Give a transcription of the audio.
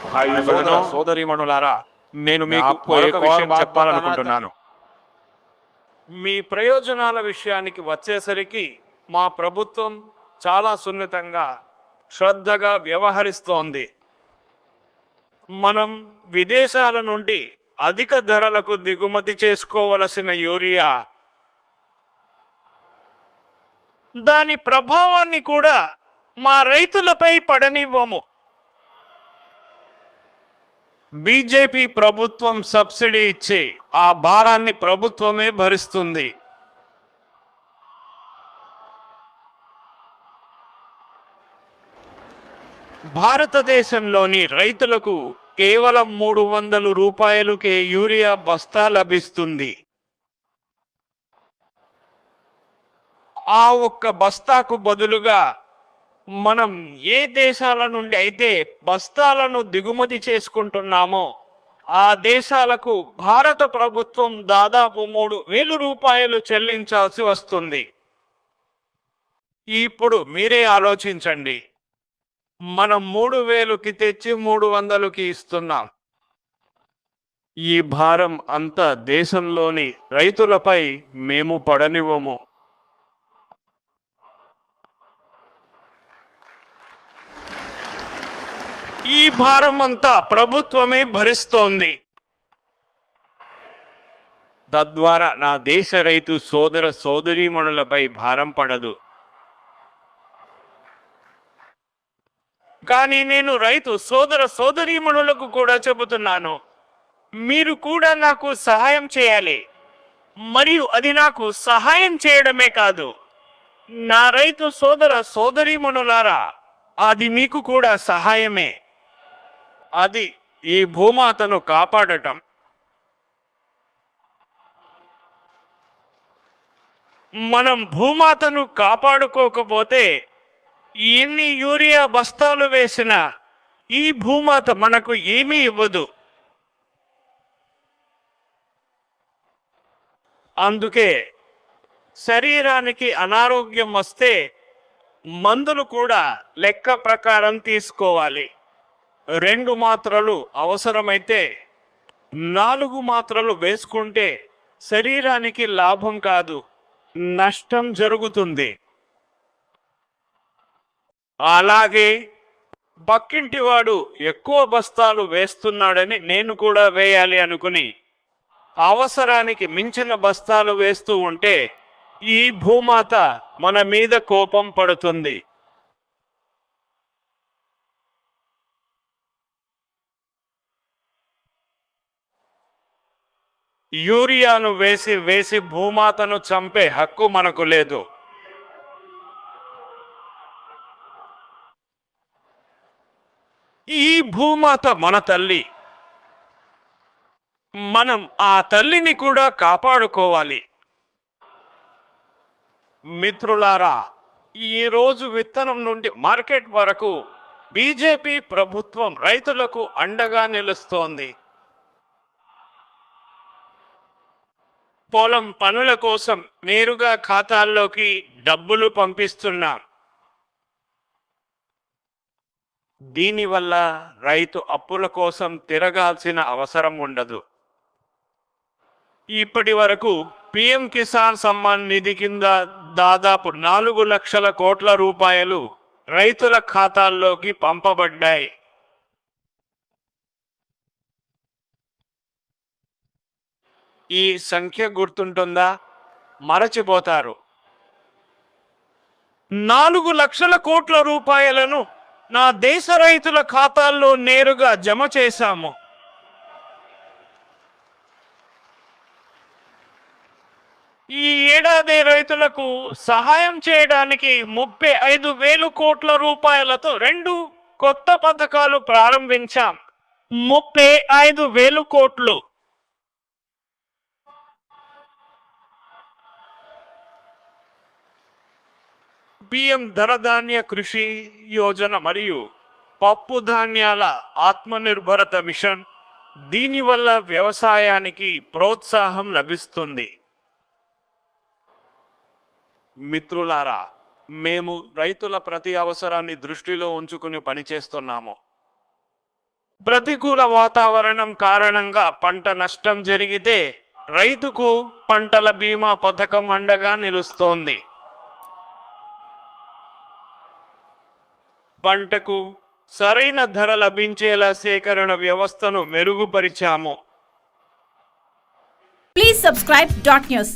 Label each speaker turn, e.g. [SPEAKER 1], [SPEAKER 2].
[SPEAKER 1] సోదర సోదరీమణులారా, నేను మీకు మరొక విషయం చెప్పాలనుకుంటున్నాను. మీ ప్రయోజనాల విషయానికి వచ్చేసరికి మా ప్రభుత్వం చాలా సున్నితంగా శ్రద్ధగా వ్యవహరిస్తోంది. మనం విదేశాల నుండి అధిక ధరలకు దిగుమతి చేసుకోవలసిన యూరియా దాని ప్రభావాన్ని కూడా మా రైతులపై పడనివ్వము. బీజేపీ ప్రభుత్వం సబ్సిడీ ఇచ్చి ఆ భారాన్ని ప్రభుత్వమే భరిస్తుంది. భారతదేశంలోని రైతులకు కేవలం 300 రూపాయలకే యూరియా బస్తా లభిస్తుంది. ఆ ఒక్క బస్తాకు బదులుగా మనం ఏ దేశాల నుండి అయితే బస్తాలను దిగుమతి చేసుకుంటున్నామో ఆ దేశాలకు భారత ప్రభుత్వం దాదాపు 3000 రూపాయలు చెల్లించాల్సి వస్తుంది. ఇప్పుడు మీరే ఆలోచించండి, మనం 3000కి తెచ్చి 300కి ఇస్తున్నాం. ఈ భారం అంతా దేశంలోని రైతులపై మేము పడనివ్వము. ఈ భారం అంతా ప్రభుత్వమే భరిస్తోంది. తద్వారా నా దేశ రైతు సోదర సోదరీమణులపై భారం పడదు. కానీ నేను రైతు సోదర సోదరీమణులకు కూడా చెబుతున్నాను, మీరు కూడా నాకు సహాయం చేయాలి. మరియు అది నాకు సహాయం చేయడమే కాదు, నా రైతు సోదర సోదరీమణులారా, అది మీకు కూడా సహాయమే. అది ఈ భూమాతను కాపాడటం. మనం భూమాతను కాపాడుకోకపోతే ఎన్ని యూరియా బస్తాలు వేసినా ఈ భూమాత మనకు ఏమీ ఇవ్వదు. అందుకే శరీరానికి అనారోగ్యం వస్తే మందులు కూడా లెక్క ప్రకారం తీసుకోవాలి. 2 మాత్రలు అవసరమైతే 4 మాత్రలు వేసుకుంటే శరీరానికి లాభం కాదు, నష్టం జరుగుతుంది. అలాగే పక్కింటివాడు ఎక్కువ బస్తాలు వేస్తున్నాడని నేను కూడా వేయాలి అనుకుని అవసరానికి మించిన బస్తాలు వేస్తూ ఉంటే ఈ భూమాత మన మీద కోపం పడుతుంది. యూరియాను వేసి వేసి భూమాతను చంపే హక్కు మనకు లేదు. ఈ భూమాత మన తల్లి. మనం ఆ తల్లిని కూడా కాపాడుకోవాలి. మిత్రులారా, ఈ రోజు విత్తనం నుండి మార్కెట్ వరకు బీజేపీ ప్రభుత్వం రైతులకు అండగా నిలుస్తోంది. పొలం పనుల కోసం నేరుగా ఖాతాల్లోకి డబ్బులు పంపిస్తున్నాం. దీనివల్ల రైతు అప్పుల కోసం తిరగాల్సిన అవసరం ఉండదు. ఇప్పటి వరకు పిఎం కిసాన్ సమ్మాన్ నిధి కింద దాదాపు 4 లక్షల కోట్ల రూపాయలు రైతుల ఖాతాల్లోకి పంపబడ్డాయి. ఈ సంఖ్య గుర్తుంటుందా? మరచిపోతారు. 4 లక్షల కోట్ల రూపాయలను నా దేశ రైతుల ఖాతాల్లో నేరుగా జమ చేశాము. ఈ ఏడాది రైతులకు సహాయం చేయడానికి 35,000 కోట్ల రూపాయలతో 2 కొత్త పథకాలు ప్రారంభించాం. 35,000 కోట్లు. పిఎం ధనధాన్య కృషి యోజన మరియు పప్పు ధాన్యాల ఆత్మనిర్భరత మిషన్. దీనివల్ల వ్యవసాయానికి ప్రోత్సాహం లభిస్తుంది. మిత్రులారా, మేము రైతుల ప్రతి అవసరాన్ని దృష్టిలో ఉంచుకుని పనిచేస్తున్నాము. ప్రతికూల వాతావరణం కారణంగా పంట నష్టం జరిగితే రైతుకు పంటల బీమా పథకం అండగా నిలుస్తోంది. పంటకు సరైన ధర లభించేలా సేకరణ వ్యవస్థను మెరుగుపరిచాము.
[SPEAKER 2] Please subscribe dot news.